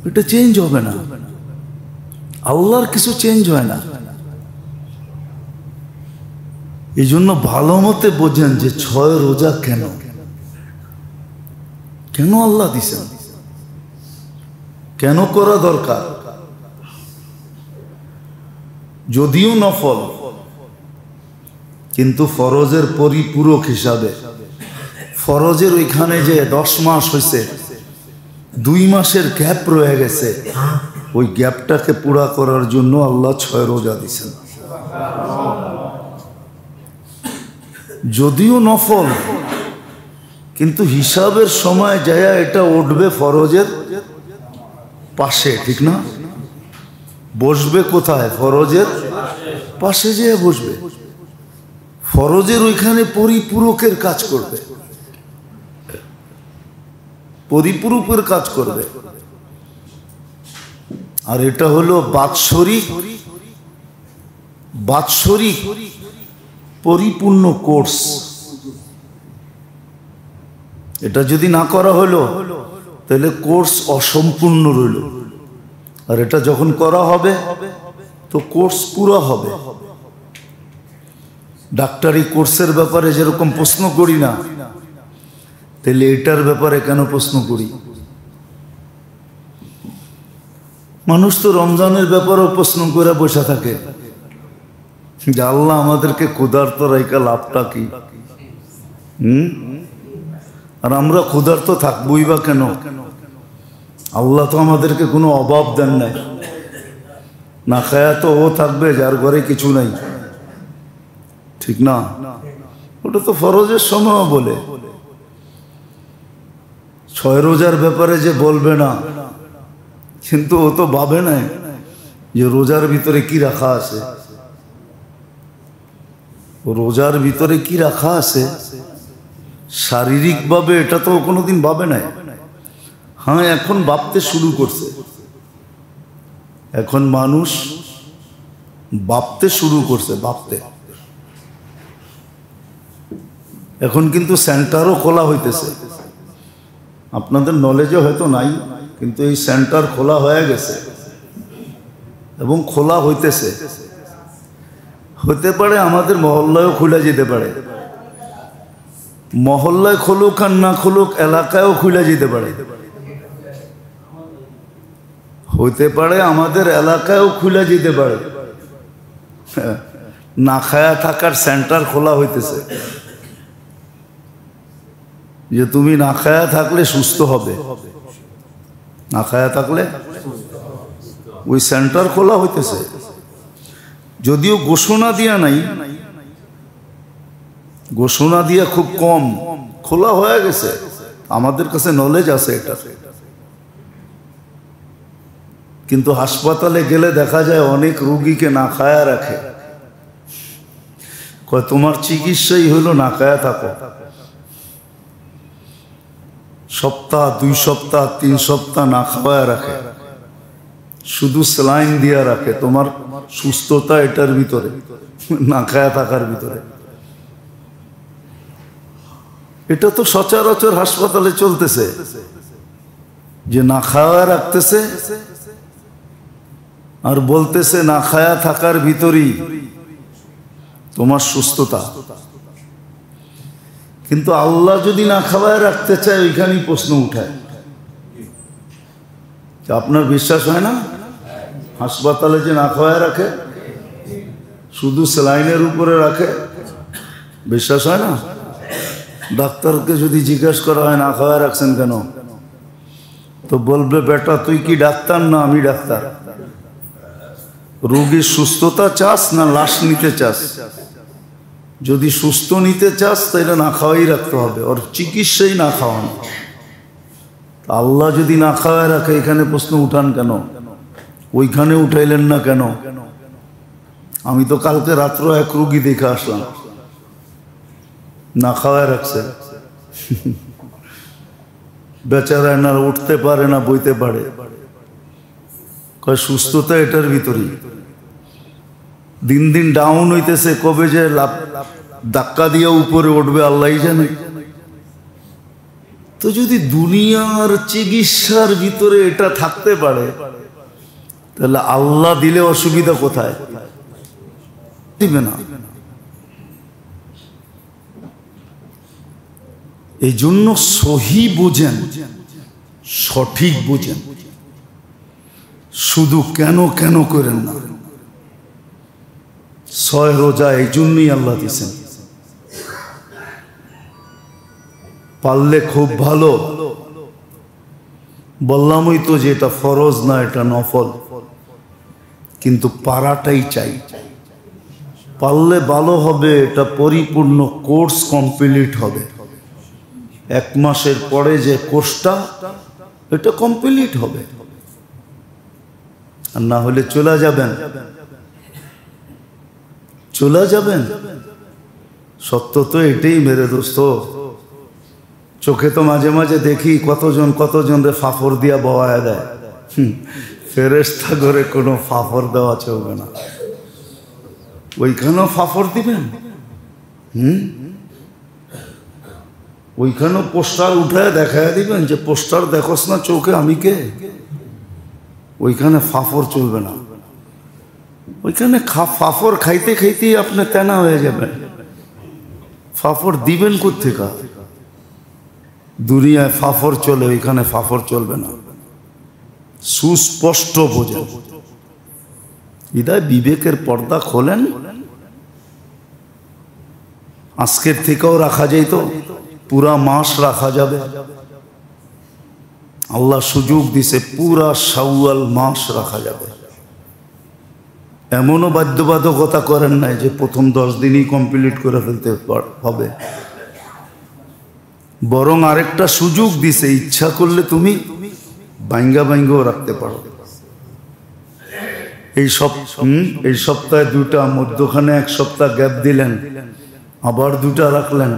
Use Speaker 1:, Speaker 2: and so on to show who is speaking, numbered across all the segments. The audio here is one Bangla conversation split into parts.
Speaker 1: এটা চেঞ্জ হবে না, আল্লাহর কিছু চেঞ্জ হয় না। এই জন্য ভালো মতে বোঝেন যে 6 রোজা কেন কেন আল্লাহ দিছেন, কেন করা দরকার। যদিও নফল, কিন্তু ফরজের পরিপূরক হিসাবে। ফরজের ওইখানে যে 10 মাস হয়েছে, 2 মাসের গ্যাপ রয়ে গেছে, ওই গ্যাপটাকে পুরা করার জন্য আল্লাহ 6 রোজা দিছেন। যদিও নফল, কিন্তু হিসাবের সময় যায় এটা উঠবে ফরজের পাশে, ঠিক না? বসবে কোথায়? ফরজের পাশে যেয়ে বসবে। ফরজের ওইখানে পরিপূরকের কাজ করবে, পরিপূরকের কাজ করবে। আর এটা হলো বাৎসরিক পরিপূর্ণ কোর্স। এটা যদি না করা হলো তাহলে কোর্স অসম্পূর্ণ রইল, আর এটা যখন করা হবে তো কোর্স পুরো হবে। ডাক্তারি কোর্সের ব্যাপারে যেরকম প্রশ্ন করি না, তাহলে এটার ব্যাপারে কেন প্রশ্ন করি? মানুষ তো রমজানের ব্যাপারেও প্রশ্ন করে বসে থাকে যে আল্লাহ আমাদেরকে ক্ষুধার্ত রাইকা লাভটা কি? আর আমরা ক্ষুধার্ত থাকবই বা কেন? আল্লাহ তো আমাদেরকে কোনো অভাব দেন নাই, না খায়া তো ও থাকবে যার ঘরে কিছু নাই, ঠিক না? ওটা তো ফরজের সময় বলে। 6 রোজার ব্যাপারে যে বলবে না, কিন্তু ও তো ভাবে না যে রোজার ভিতরে কি রাখা আছে। রোজার ভিতরে কি রাখা আছে শারীরিকভাবে এটা তো কোনোদিন ভাবে নাই। হ্যাঁ, এখন ভাবতে শুরু করছে, এখন মানুষ ভাবতে শুরু করছে, ভাবতে। এখন কিন্তু সেন্টারও খোলা হইতেছে, আপনাদের নলেজও হয়তো নাই, কিন্তু এই সেন্টার খোলা হয়ে গেছে এবং খোলা হইতেছে। হতে পারে আমাদের মহল্লায়ও খুলে যেতে পারে, মহল্লায় খুলুক আর না খুলুক এলাকায়ও খুলে যেতে পারে। হইতে পারে আমাদের এলাকায়ও খুলে যেতে পারে। না খায়া থাকার সেন্টার খোলা হইতেছে, যে তুমি না খায়া থাকলে সুস্থ হবে, না খায়া থাকলে ওই সেন্টার খোলা হইতেছে। যদিও ঘোষণা দিয়া নাই, ঘোষণা দিয়া খুব কম, খোলা হয়ে গেছে, আমাদের কাছে নলেজ আছে এটা। কিন্তু হাসপাতালে গেলে দেখা যায় অনেক রোগীকে না খায়া রাখে, কয় তোমার চিকিৎসাই হলো না খায়া থাকো। সপ্তাহ 2 সপ্তাহ 3 সপ্তাহ না খাওয়ায় রাখে, শুধু স্যালাইন দিয়া রাখে। তোমার সুস্থতা এটার ভিতরে, না খায়া থাকার ভিতরে। এটা তো সচরাচর হাসপাতালে চলতেছে, যে না খাওয়া রাখতেছে আর বলতেছে না খায়া থাকার ভিতরেই তোমার সুস্থতা। কিন্তু আল্লাহ যদি না খাওয়ায় রাখতে চায়, ওইখানেই প্রশ্ন উঠায়। আপনার বিশ্বাস হয় না? হাসপাতালে যে না খাওয়ায় রাখে, শুধু স্যালাইনের উপরে রাখে, বিশ্বাস হয় না? ডাক্তারকে যদি জিজ্ঞেস করা হয় না খাওয়ায় রাখছেন কেন, তো বলবে বেটা তুই কি ডাক্তার না আমি ডাক্তার? রোগীর সুস্থতা চাস না লাশ নিতে চাস? যদি সুস্থ নিতে চাস তাহলে না খাওয়াই রাখতে হবে, ওর চিকিৎসাই না খাওয়ানো। আল্লাহ যদি না খাওয়ায় রাখে, এখানে প্রশ্ন উঠান কেন? ওইখানে উঠাইলেন না কেন? আমি তো কালকে রাত্র এক রোগী দেখে আসলাম, না খাওয়ায় রাখছে, বেচারা না উঠতে পারে না বইতে পারে, কয় সুস্থতা এটার ভিতরেই। দিন দিন ডাউন হইতেছে, কবে যে ধাক্কা দিয়ে উপরে উঠবে আল্লাহই জানে। তো যদি দুনিয়ার চিকিৎসার ভিতরে এটা থাকতে পারে, তাহলে আল্লাহ দিলে অসুবিধা কোথায়? দিবে না। এই জন্য সহি বুঝেন, সঠিক বুঝেন, শুধু কেন কেন করেন না। 6 রোজা এই জন্যই আল্লাহ দিয়েছেন। পারলে খুব ভালো, বললামই তো যে এটা ফরজ না, এটা নফল, কিন্তু পারাটাই চাই। পারলে ভালো হবে, এটা পরিপূর্ণ কোর্স কমপ্লিট হবে। 1 মাসের পরে যে কোর্সটা, এটা কমপ্লিট হবে। আর না হলে চলে যাবেন, চলে যাবেন। সত্য তো এটাই মেরে দোস্ত। চোখে তো মাঝে মাঝে দেখি কতজন রে ফাফর দিয়া বওয়ায় দেয়। ফেরেশতা করে কোনো ফাফর দেওয়া চলবে না। ওইখানেও ফাফর দিবেন, ওইখানেও পোস্টার উঠায় দেখায় দিবেন যে পোস্টার দেখোস না চোখে আমি কে। ওইখানে ফাফর চলবে না। ওইখানে ফাফর খাইতে খাইতেই আপনি তেনা হয়ে যাবেন। ফাফর দিবেন কোত্থেকে? দুনিয়ায় ফাফর চলে, ওইখানে ফাফর চলবে না। সুস্পষ্ট বোঝেন। হৃদয় বিবেকের পর্দা খোলেন। আজকের থেকেও রাখা যাইতো, পুরা মাস রাখা যাবে। আল্লাহ সুযোগ দিছে, পুরা শাওয়াল মাস রাখা যাবে। এমনও বাধ্যবাধকতা করেন নাই যে প্রথম 10 দিনই কমপ্লিট করে ফেলতে হবে। বরং আরেকটা সুযোগ দিছে, ইচ্ছা করলে তুমি বাইঙ্গাও রাখতে পারো। এই সপ্তাহে 2টা, মধ্যখানে 1 সপ্তাহ গ্যাপ দিলেন, আবার 2টা রাখলেন,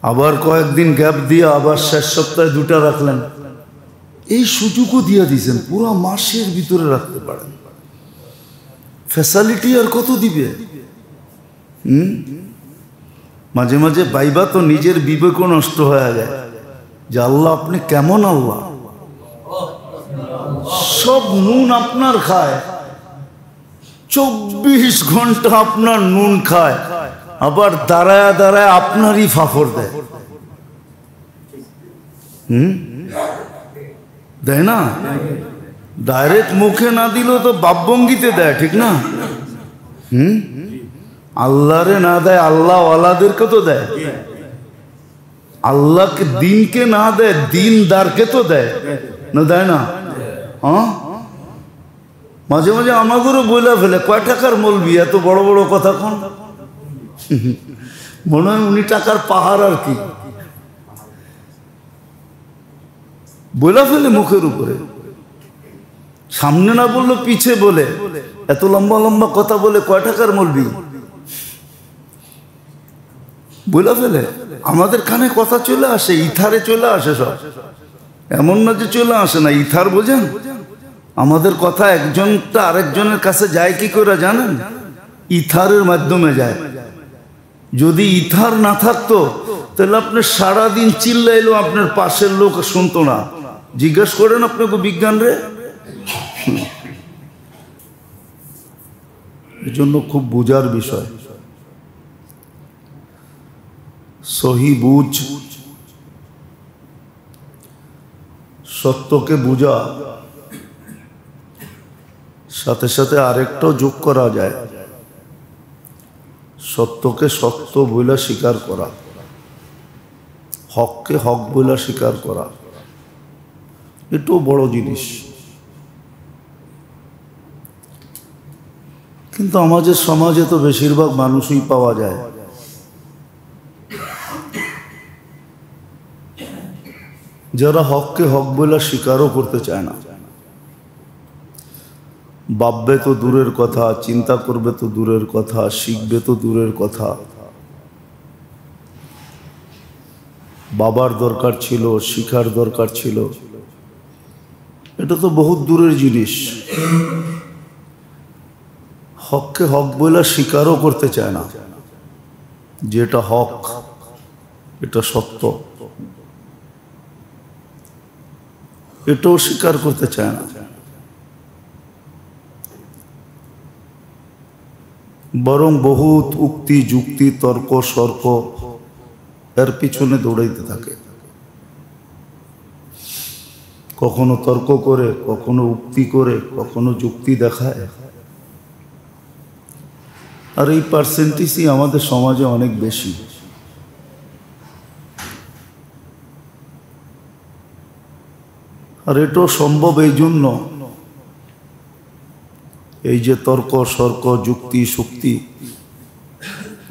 Speaker 1: আবার কয়েকদিন গ্যাপ দিয়ে আবার শেষ সপ্তাহে 2টা রাখলেন। এই সুযোগও দিয়ে দিয়েছেন, পুরো মাসের ভিতরে রাখতে পারেন। ফ্যাসিলিটি আর কত দিবে? মাঝে মাঝে বাইবা তো নিজের বিবেকও নষ্ট হয়ে যায় যে আল্লাহ আপনি কেমন আল্লাহ। সব নুন আপনার খায়, 24 ঘন্টা আপনার নুন খায়, আবার দাঁড়ায় দাঁড়ায় আপনারই ফাফর দেয়। দেয় না? ডাইরেক্ট মুখে না দিলেও তো বাপভঙ্গিতে দেয়, ঠিক না? আল্লাহরে না দেয়, আল্লাহ ওয়ালাদেরকে তো দেয়। আল্লাহকে দিনকে না দেয়, দিনদারকে তো দেয় না, দেয় না? মাঝে মাঝে আমাদেরও বলে ফেলে, কয় টাকার মৌলবি, এত বড় বড় কথা কোন? মনে হয় উনি টাকার পাহাড় আর কি। বলে ফেলে মুখের উপরে, সামনে না বললো পিছে বলে, এত লম্বা লম্বা কথা বলে, কয় টাকার মৌলবি বলে ফেলে। আমাদের কানে কথা চলে আসে, ইথারে চলে আসে সব। এমন না যে চলে আসে না, ইথার বোঝেন? আমাদের কথা একজনটা আরেকজনের কাছে যায় কি করে জানেন? ইথারের মাধ্যমে যায়। যদি ইথার না থাকতো তাহলে আপনি সারাদিন চিল্লাইলো, আপনার পাশের লোক শুনতো না। জিজ্ঞেস করেন আপনাকে বিজ্ঞান রে। এই জন্য খুব বুঝার বিষয়। সহি বুঝ, সত্যকে বুঝা, সাথে সাথে আরেকটাও যোগ করা যায়, সত্যকে সত্য বলে স্বীকার করা, হককে হক বলে স্বীকার করা। এটাও বড় জিনিস। কিন্তু আমাদের সমাজে তো বেশিরভাগ মানুষই পাওয়া যায় যারা হককে হক বলে স্বীকারও করতে চায় না। ভাববে তো দূরের কথা, চিন্তা করবে তো দূরের কথা, শিখবে তো দূরের কথা। বাবার দরকার ছিল, শিখার দরকার ছিল, এটা তো বহুত দূরের জিনিস। হককে হক বলে স্বীকারও করতে চায় না, যেটা হক, এটা সত্য, এটাও স্বীকার করতে চায় না, বরং বহুত উক্তি যুক্তি তর্ক সর্ক এর পিছনে দৌড়াইতে থাকে। কখনো তর্ক করে, কখনো উক্তি করে, কখনো যুক্তি দেখায়। আর এই পার্সেন্টেজই আমাদের সমাজে অনেক বেশি। আর এটাও সম্ভব এই জন্য, এই যে তর্ক সর্ক যুক্তি শুক্তি,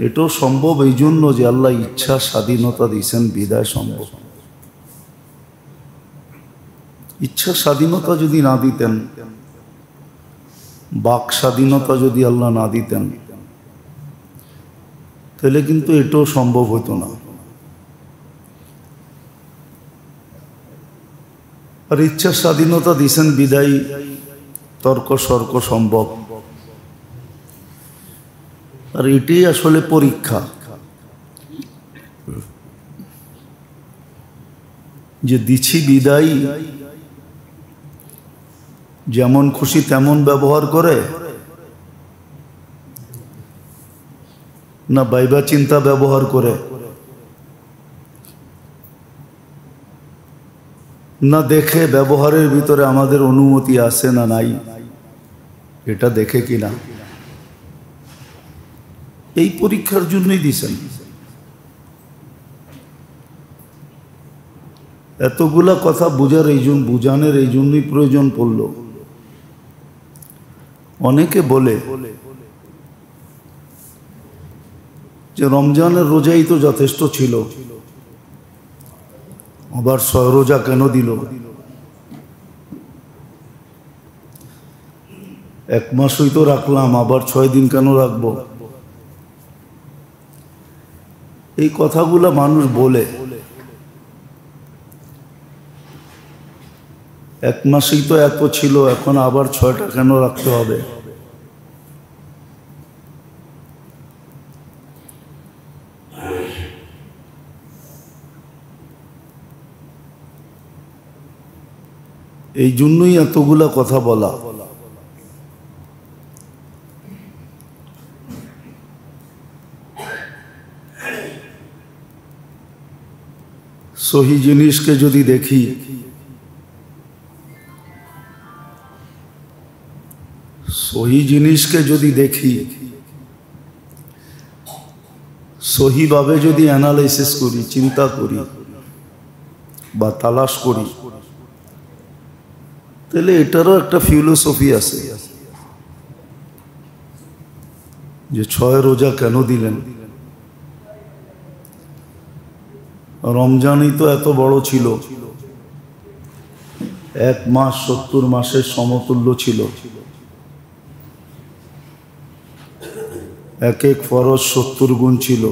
Speaker 1: এটাও সম্ভব এই জন্য যে আল্লাহ ইচ্ছা স্বাধীনতা দিয়েছেন বিদায় সম্ভব। ইচ্ছা স্বাধীনতা যদি না দিতেন, বাক স্বাধীনতা যদি আল্লাহ না দিতেন, তাহলে কিন্তু এটাও সম্ভব হতো না। আর ইচ্ছা স্বাধীনতা দিয়েছেন বিদায় তর্ক সর্ক সম্ভব। আর এটাই আসলে পরীক্ষা, যে দিছি বিদায় যেমন খুশি তেমন ব্যবহার করে, না বাইবা চিন্তা ব্যবহার করে, না দেখে ব্যবহারের ভিতরে আমাদের অনুমতি আছে না নাই, এটা দেখে কিনা। এই পরীক্ষার জন্যই দিছেন। এতগুলা কথা বুঝানোর এই জন্যই প্রয়োজন পড়ল। অনেকে বলে যে রমজানের রোজাই তো যথেষ্ট ছিল, আবার 6 রোজা কেন দিল? 1 মাসই তো রাখলাম, আবার 6 দিন কেন রাখবো? এই কথাগুলা মানুষ বলে। 1 মাসই তো এত ছিল, এখন আবার 6টা কেন রাখতে হবে? এই জন্যই এতগুলা কথা বলা। সহি জিনিসকে যদি দেখি, সহিভাবে যদি অ্যানালাইসিস করি, চিন্তা করি বা তালাশ করি, তাহলে এটারও একটা ফিলোসফি আছে যে 6 রোজা কেন দিলেন? রমজানই তো এত বড় ছিল, 1 মাস 70 মাসের সমতুল্য ছিল। এক এক ফরজ 70 গুণ ছিল।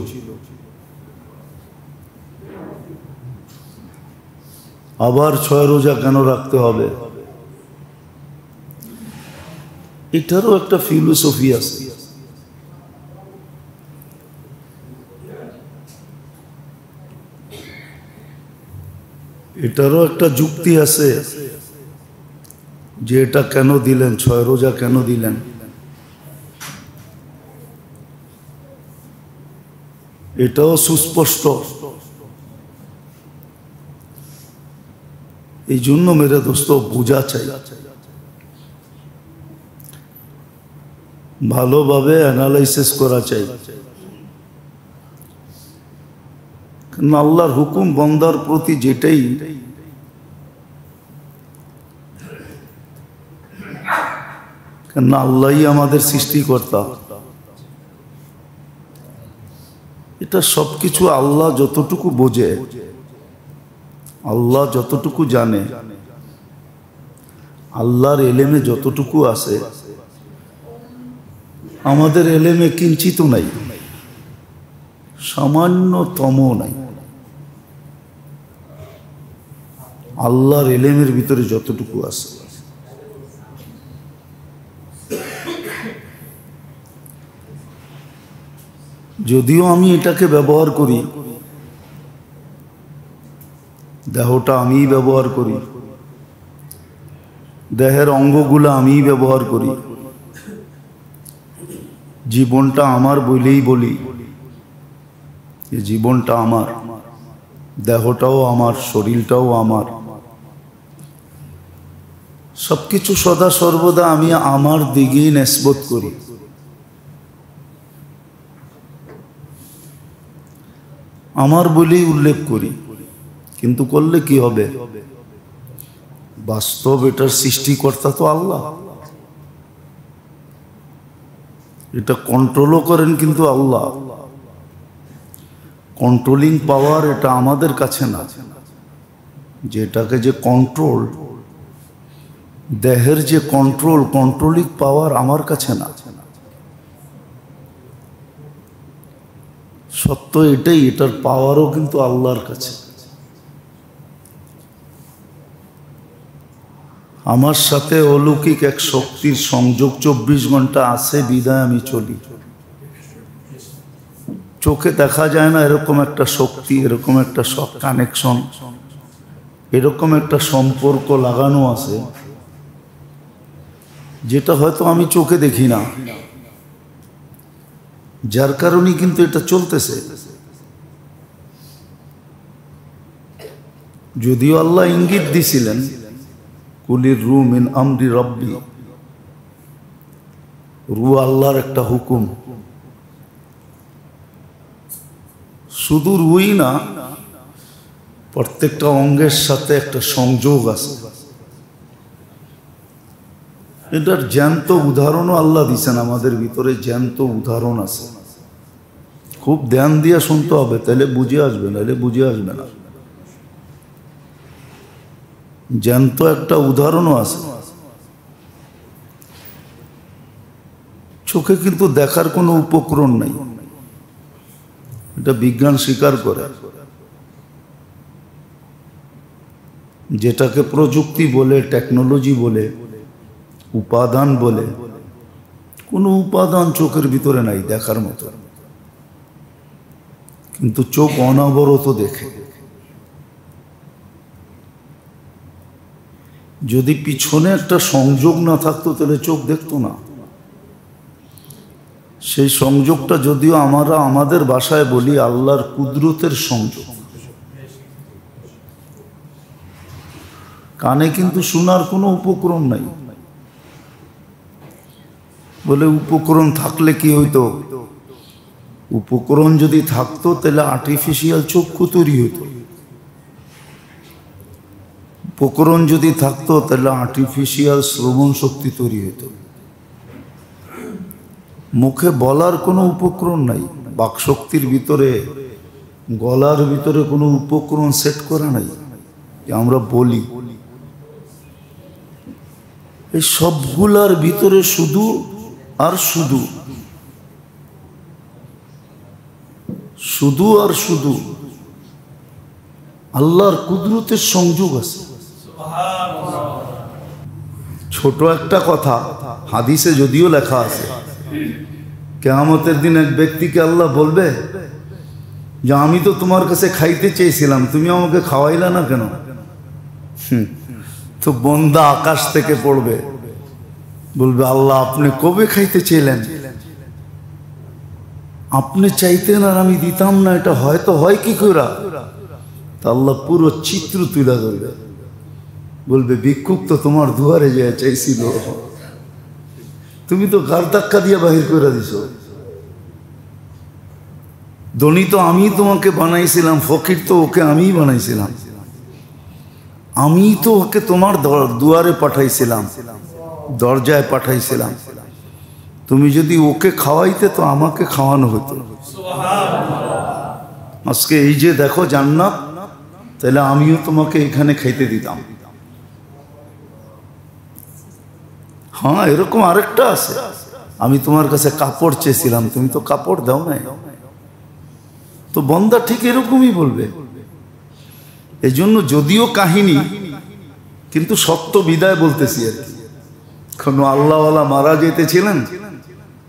Speaker 1: আবার 6 রোজা কেন রাখতে হবে? এটারও একটা ফিলোসফি আছে। এটারও একটা যুক্তি আছে যে এটা কেন দিলেন, 6 রোজা কেন দিলেন। এটাও সুস্পষ্ট। এই জন্য মেরে দোস্ত বোঝা চাই, ভালোভাবে অ্যানালাইসিস করা চাই। কারণ আল্লাহর হুকুম বন্দার প্রতি যেটাই, কারণ আল্লাহই আমাদের সৃষ্টিকর্তা। এটা সবকিছু আল্লাহ যতটুকু বোঝে, আল্লাহ যতটুকু জানে, আল্লাহর এলেমে যতটুকু আছে, আমাদের এলেমে কিঞ্চিত নাই, সামান্যতম নাই। আল্লাহর এলেমের ভিতরে যতটুকু আছে, যদিও আমি এটাকে ব্যবহার করি, দেহটা আমিই ব্যবহার করি, দেহের অঙ্গগুলো আমিই ব্যবহার করি, জীবনটা আমার বলেই বলি, এই জীবনটা আমার, দেহটাও আমার, শরীরটাও আমার, সবকিছু সদা সর্বদা আমি আমার দিকেই নিসবত করি। আমার বলেই উল্লেখ করি, কিন্তু করলে কি হবে? বাস্তব এটার সৃষ্টিকর্তা তো আল্লাহ, এটা কন্ট্রোলও করেন কিন্তু আল্লাহ। কন্ট্রোলিং পাওয়ার এটা আমাদের কাছে না, যেটাকে যে কন্ট্রোল, দেহের যে কন্ট্রোল, কন্ট্রোলিং পাওয়ার আমার কাছে না। সত্য এটাই, এটার পাওয়ারও কিন্তু আল্লাহর কাছে। আমার সাথে অলৌকিক এক শক্তির সংযোগ 24 ঘন্টা আছে বিদায় আমি চলি। চোখে দেখা যায় না এরকম একটা শক্তি, এরকম একটা কানেকশন, এরকম একটা সম্পর্ক লাগানো আছে, যেটা হয়তো আমি চোখে দেখি না, যার কারণে কিন্তু এটা চলতেছে। যদিও আল্লাহ ইঙ্গিত দিছিলেন, কুলির রু মিন আমরি রব্বি, রু আল্লাহর একটা হুকুম। শুধু রুই না, প্রত্যেকটা অঙ্গের সাথে একটা সংযোগ আছে। এটার জ্যান্ত উদাহরণও আল্লাহ দিচ্ছেন আমাদের ভিতরে, জ্যান্ত উদাহরণ আছে। খুব ধ্যান দিয়ে শুনতে হবে, তাহলে বুঝে আসবে, নাহলে বুঝে আসবে না। জ্যান্ত একটা উদাহরণও আছে। চোখে কিন্তু দেখার কোনো উপকরণ নাই, এটা বিজ্ঞান স্বীকার করে। যেটাকে প্রযুক্তি বলে, টেকনোলজি বলে, উপাদান বলে, কোনো উপাদান চোখের ভিতরে নাই দেখার মতো, কিন্তু চোখ অনবরত দেখে। যদি পিছনে একটা সংযোগ না থাকতো তাহলে চোখ দেখতো না। সেই সংযোগটা যদিও আমরা আমাদের ভাষায় বলি আল্লাহর কুদরতের সংযোগ। কানে কিন্তু শোনার কোনো উপকরণ নাই। বলে উপকরণ থাকলে কি হইতো? উপকরণ যদি থাকতো তাহলে আর্টিফিশিয়াল চক্ষু তৈরি হইতো। উপকরণ যদি থাকতো তাহলে আর্টিফিশিয়াল শ্রবণ শক্তি তৈরি হইতো। মুখে বলার কোনো উপকরণ নাই, বাকশক্তির ভিতরে, গলার ভিতরে কোনো উপকরণ সেট করা নাই যে আমরা বলি। এই সবগুলার ভিতরে শুধু আর শুধু, শুধু আর শুধু আল্লাহর কুদরতের সংযোগ আছে। ছোট একটা কথা, হাদিসে যদিও লেখা আছে, কিয়ামতের দিন এক ব্যক্তিকে আল্লাহ বলবে যে আমি তো তোমার কাছে খাইতে চেয়েছিলাম, তুমি আমাকে খাওয়াইলা না কেন? তো বন্দা আকাশ থেকে পড়বে, বলবে আল্লাহ আপনি কবে খাইতে চেয়েলেন? আপনি চাইতেন আর আমি দিতাম না, এটা হয়তো হয় কি করে? তা আল্লাহ পুরো চিত্র তুলে ধরবে, বলবে ভিক্ষুক তো তোমার দুয়ারে যায় চাইছিল, তুমি তো গার ধাক্কা দিয়ে বাহির করে দিছ। ধনী তো আমি তোমাকে বানাইছিলাম, ফকির তো ওকে আমিই বানাইছিলাম, আমি তো ওকে তোমার দুয়ারে পাঠাইছিলাম, দরজায় পাঠাইছিলাম। তুমি যদি ওকে খাওয়াইতে তো আমাকে খাওয়ানো হতো। আজকে এই যে দেখো জান্নাত, তাহলে আমিও তোমাকে এখানে খাইতে দিতাম। হ্যাঁ, এরকম আরেকটা আছে, আমি তোমার কাছে কাপড় চেয়েছিলাম, তুমি তো কাপড় দাও নাই। তো বন্দা ঠিক এরকমই বলবে। এই জন্য যদিও কাহিনী, কিন্তু সত্য বিদায় বলতেছি আর কি। কোনো আল্লাহওয়ালা মারা যেতেছিলেন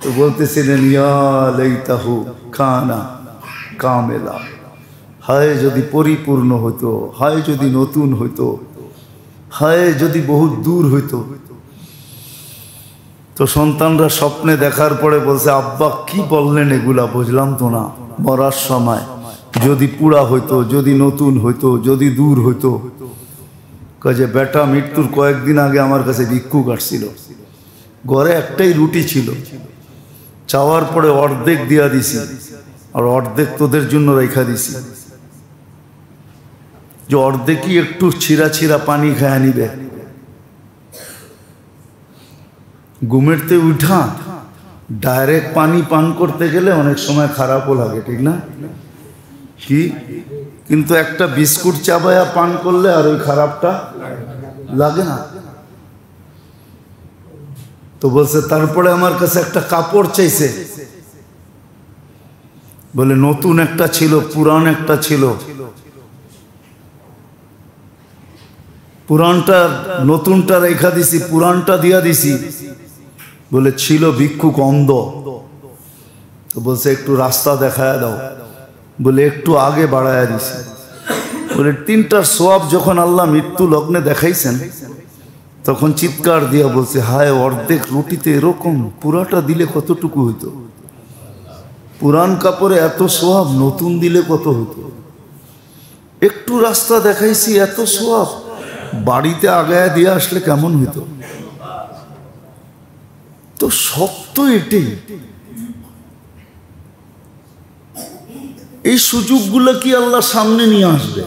Speaker 1: তো বলতেছিলেন ইয়া লাইতাহু কানা কামেলা, হায় যদি পরিপূর্ণ হতো, হায় যদি নতুন হতো, হায় যদি বহুত দূর হইতো। তো সন্তানরা স্বপ্নে দেখার পরে বলছে, আব্বা কি বললেন এগুলা, বুঝলাম তো না। মরার সময় যদি পুরা হইতো, যদি নতুন হইতো, যদি দূর হইতো। কাজে বেটা মৃত্যুর কয়েকদিন আগে আমার কাছে ভিক্ষুক আসছিল, ঘরে একটাই রুটি ছিল, চাওয়ার পরে অর্ধেক দিয়া দিছি, আর অর্ধেক তোদের জন্য রেখা দিছি, যে অর্ধেকই একটু ছিঁড়া ছিঁড়া পানি খায়া নিবে। ঘুমেরতে উঠা ডাইরেক্ট পানি পান করতে গেলে অনেক সময় খারাপও লাগে, ঠিক না? কি কিন্তু একটা বিস্কুট চাবায়া পান করলে আর ওই খারাপটা লাগে না। তো বলছে, তারপরে আমার কাছে একটা কাপড় চাইছে, বলে নতুন একটা ছিল, পুরান একটা ছিল। পুরানটা নতুনটা রেখা দিছি, পুরানটা দিয়া দিছি। বলে ছিল ভিক্ষুক অন্ধ। তো বলছে একটু রাস্তা দেখায় দাও। বলে একটু আগে বাড়ায়া দিছি। বলে 3টার সোয়াব যখন আল্লাহ মৃত্যু লগ্নে দেখাইছেন, তখন চিৎকার দিয়া বলছে, হায় অর্ধেক রুটিতে এরকম, পুরাটা দিলে কতটুকু হইতো? পুরান কাপড়ে এত সোয়াব, নতুন দিলে কত হতো? একটু রাস্তা দেখাইছি, এত সোয়াব, বাড়িতে আগায়া দিয়ে আসলে কেমন হইতো? তো সত্য এটাই। এই সুযোগগুলো কি আল্লাহ সামনে নিয়ে আসবে?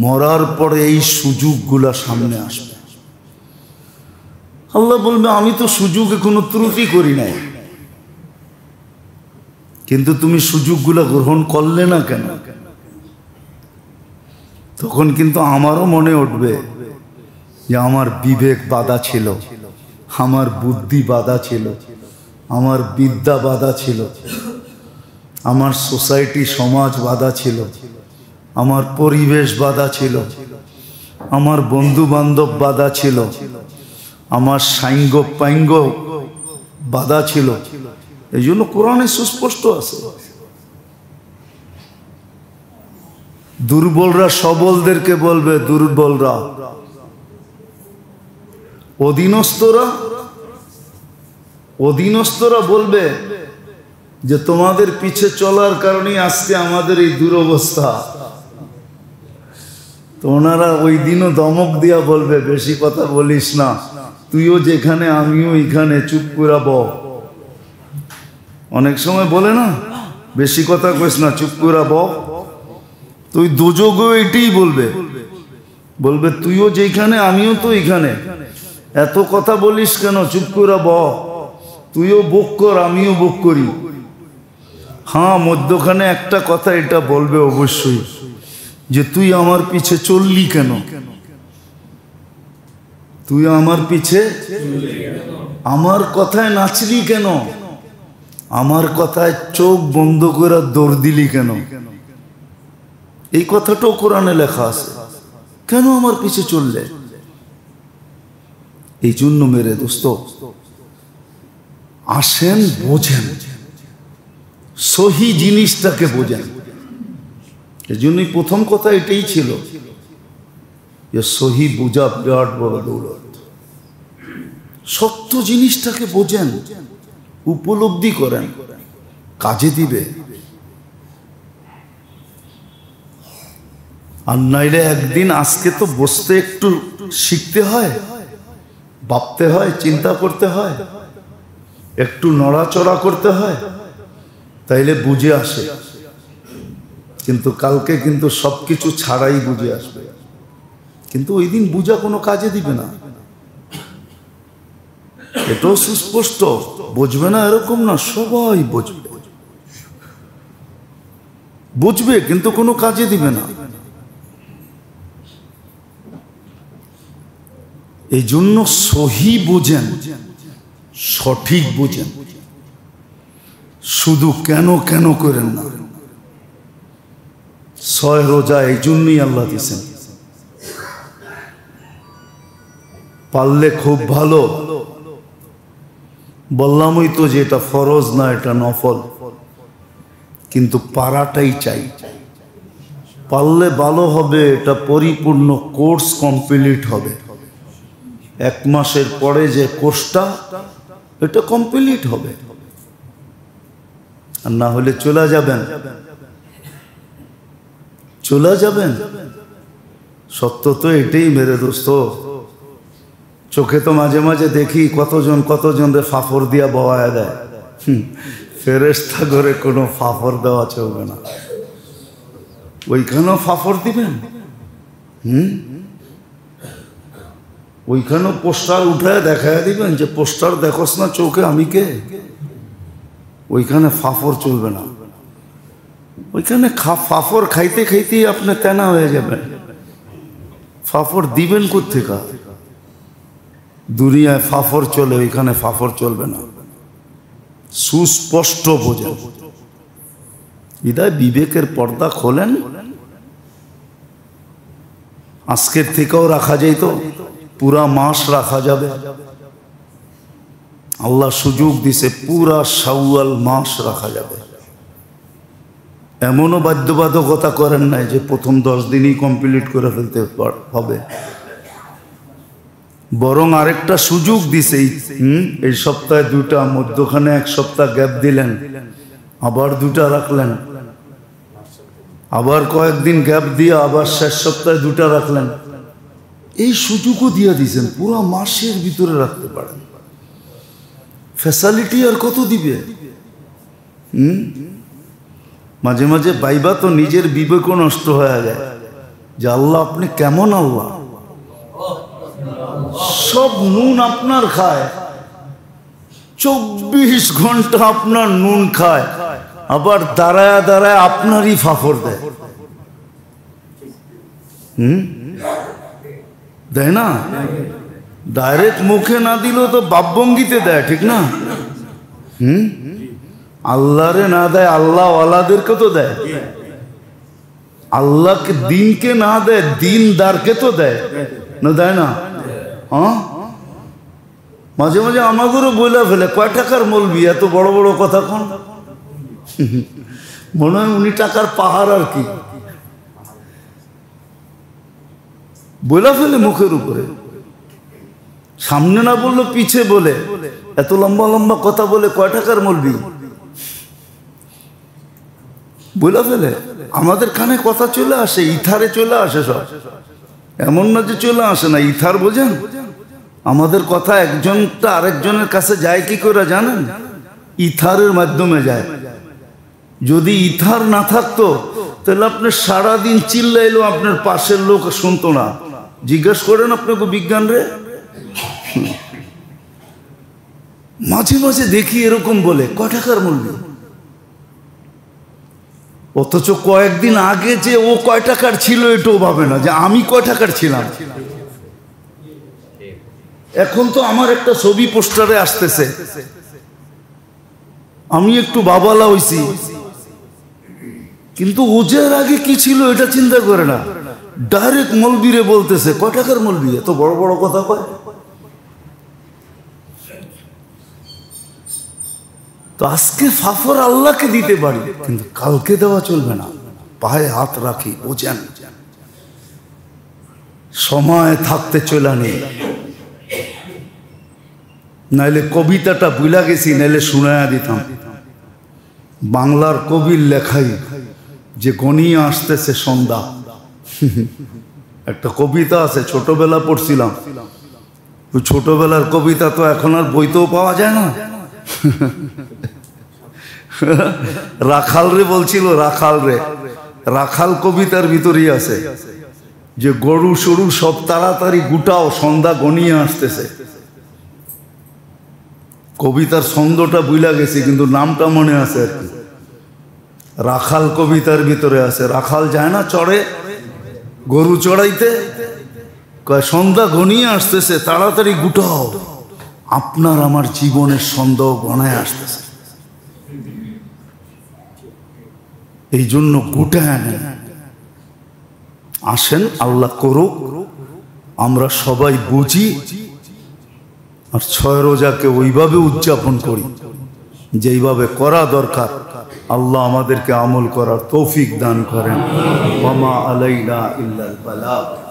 Speaker 1: মরার পরে এই সুযোগগুলা সামনে আসবে। আল্লাহ বলবে, আমি তো সুযোগে কোনো ত্রুটি করি নাই, কিন্তু তুমি সুযোগগুলা গ্রহণ করলে না কেন? তখন কিন্তু আমারও মনে উঠবে যে আমার বিবেক বাধা ছিল, আমার বুদ্ধি বাধা ছিল, আমার বিদ্যা বাধা ছিল, আমার সোসাইটি সমাজ বাধা ছিল, আমার পরিবেশ বাধা ছিল, আমার বন্ধু বান্ধব বাধা ছিল, আমার সাইঙ্গ পাইঙ্গ বাধা ছিল। এই জন্য কোরআনে সুস্পষ্ট আছে, দুর্বলরা সবলদেরকে বলবে, দুর্বলরা অধীনস্থরা বলবে যে তোমাদের পিছে চলার কারণেই আজকে আমাদের এই দুরবস্থা। তো ওনারা ওই দিনও ধমক দিয়া বলবে, বেশি কথা বলিস না, তুইও যেখানে আমিও এখানে, চুপ করে বল। অনেক সময় বলে না, বেশি কথা কইস না, চুপ করে বল। তুই দোজগও এটাই বলবে, বলবে তুইও যেখানে আমিও তো এখানে, এত কথা বলিস কেন, চুপ করে বল। তুইও বক কর, আমিও বক করি। হ্যাঁ, মধ্যখানে একটা কথা এটা বলবে অবশ্যই, যে তুই আমার পিছে চললি কেন, তুই আমার পিছে আমার কথায় নাচলি কেন, আমার কথায় চোখ বন্ধ করে দৌড় দিলি কেন? এই কথাটাও কোরআনে লেখা আছে, কেন আমার পিছে চললে? এই জন্য মেরে দোস্ত, আসেন বোঝেন, সহি জিনিসটাকে বোঝেন। এই জন্যই প্রথম কথা এটাই ছিল যে সহি বুঝা বিরাট বড় দৌলত। সত্য জিনিসটাকে বোঝেন, উপলব্ধি করেন, কাজে দিবে। আর নাইলে একদিন, আজকে তো বসতে একটু শিখতে হয়, ভাবতে হয়, চিন্তা করতে হয়, একটু নড়াচড়া করতে হয়, তাইলে বুঝে আসে। কিন্তু কালকে কিন্তু সবকিছু ছাড়াই বুঝে আসবে, কিন্তু ওই দিন বুঝা কোনো কাজে দিবে না। এটাও সুস্পষ্ট, বুঝবে না এরকম না, সবাই বুঝবে, বুঝবে কিন্তু কোনো কাজে দিবে না। এই জন্য সহি বুঝেন, সঠিক বুঝেন, শুধু কেন কেন করেন না। 6 রোজা এই জন্যই আল্লাহ দিয়েছেন, পারলে খুব ভালো। বললামই তো যে এটা ফরজ না, এটা নফল, কিন্তু পারাটাই চাই। পারলে ভালো হবে, এটা পরিপূর্ণ কোর্স কমপ্লিট হবে। 1 মাসের পরে যে কোর্সটা এটা কমপ্লিট হবে, আর না হলে চলে যাবেন। সত্য তো এটাই মেরে দোস্ত। চোখে তো মাঝে মাঝে দেখি কতজন রে ফাফড় দিয়া বওয়ায় দেয়। ফেরেশতা করে কোনো ফাফড় দেওয়া চলবে না, ওইখানেও ফাফড় দিবেন। ওইখানেও পোস্টার উঠায় দেখায় দিবেন যে পোস্টার দেখোস না চোখে আমি কে। ওইখানে ফাফড় চলবে না। ওইখানে ফাফড় খাইতে খাইতেই আপনি তেনা হয়ে যাবেন। ফাফড় দিবেন কোত্থেকে? দুনিয়ায় ফাফড় চলে, ওইখানে ফাফড় চলবে না। সুস্পষ্ট বোঝেন। বিদায় বিবেকের পর্দা খোলেন। আজকের থেকেও রাখা যেত, পুরা মাস রাখা যাবে। আল্লাহ সুযোগ দিছে, পুরা শাওয়াল মাস রাখা যাবে। এমনও বাধ্যবাধকতা করেন নাই যে প্রথম 10 দিনই কমপ্লিট করে ফেলতে হবে, বরং আরেকটা সুযোগ দিছে। এই সপ্তাহে 2টা, মধ্যখানে 1 সপ্তাহ গ্যাপ দিলেন, আবার 2টা রাখলেন, আবার কয়েকদিন গ্যাপ দিয়ে আবার শেষ সপ্তাহে 2টা রাখলেন। এই সুযোগও দিয়ে দিয়েছেন, পুরো মাসের ভিতরে রাখতে পারেন। ফ্যাসিলিটি আর কত দিবে? মাঝে মাঝে বাইবা তো নিজের বিবেকও নষ্ট হয়ে যায় যে আল্লাহ আপনি কেমন আল্লাহ। সব নুন আপনার খায়, 24 ঘন্টা আপনার নুন খায়, আবার দাঁড়ায় দাঁড়ায় আপনারই ফাফড় দেয়। দেয় না? ডাইরেক্ট মুখে না দিলেও তো বাপভঙ্গিতে দেয়, ঠিক না? আল্লাহরে না দেয়, আল্লাহ ওয়ালাদেরকে তো দেয়। আল্লাহকে দিনকে না দেয়, দিনদারকে তো দেয় না, দেয় না? হ্যাঁ, মাঝে মাঝে আমাদেরও বলে ফেলে, কয় টাকার মৌলবি, এত বড় বড় কথা কোন? মনে হয় উনি টাকার পাহাড় আর কি, বলে ফেলে মুখের উপরে। সামনে না বললো পিছে বলে, এত লম্বা লম্বা কথা বলে, কয় টাকার মৌলবি বলে ফেলে। আমাদের কানে কথা চলে আসে, ইথারে চলে আসে সব। এমন না যে চলে আসে না, ইথার বোঝেন? আমাদের কথা একজনটা আরেকজনের কাছে যায় কি করে জানেন? ইথারের মাধ্যমে যায়। যদি ইথার না থাকতো তাহলে আপনি সারাদিন চিল্লাইলেও আপনার পাশের লোক শুনতো না। জিজ্ঞেস করেন আপনাকে বিজ্ঞান রে। মাঝে মাঝে দেখি এরকম বলে, কয় টাকার মূল্য, অথচ কয়েকদিন আগে যে ও কয় টাকার ছিল এটাও ভাবে না যে আমি কয় টাকার ছিলাম। এখন তো আমার একটা ছবি পোস্টারে আসতেছে, আমি একটু বাবালা হইছি, কিন্তু ওজের আগে কি ছিল এটা চিন্তা করে না। ডাইরেক্ট মলবিরে বলতেছে, কয় টাকার মলবি, এত বড় বড় কথা কয়। তো আজকে ফাফর আল্লাহকে দিতে পারি, কিন্তু কালকে দেওয়া চলবে না। পায়ে হাত রাখি, বোঝেন, সময় থাকতে চলে নেই। নাইলে কবিতাটা ভুলা গেছি, নাইলে শুনায়া দিতাম। বাংলার কবির লেখাই যে গনিয়ে আসতেছে সন্ধ্যা। একটা কবিতা আছে, ছোটবেলা পড়ছিলাম। ওই ছোটবেলার কবিতা তো এখন আর বইতেও পাওয়া যায় না। রাখাল রে বলছিল, রাখাল রে, রাখাল কবিতার ভিতরেই আছে যে গরু সরু সব তাড়াতাড়ি গুটাও, সন্ধ্যা গনিয়ে আসতেছে। কবিতার ছন্দটা বুঝলা গেছি, কিন্তু নামটা মনে আছে আর কি। রাখাল কবিতার ভিতরে আছে। রাখাল যায় না চড়ে গরু চড়াইতে, কয় সন্ধ্যা ঘনিয়ে আসতেছে, তাড়াতাড়ি গুটাও, আপনার আমার জীবনের সন্ধ্যা গনায় আসতেছে। এই জন্য গুটায় নেন, আসেন, আল্লাহ করুক, আমরা সবাই বুঝি আর 6 রোজাকে ওইভাবে উদযাপন করি যেইভাবে করা দরকার। আল্লাহ আমাদেরকে আমল করার তৌফিক দান করেন। ওয়া মা আলাইনা ইল্লাল বালাগ।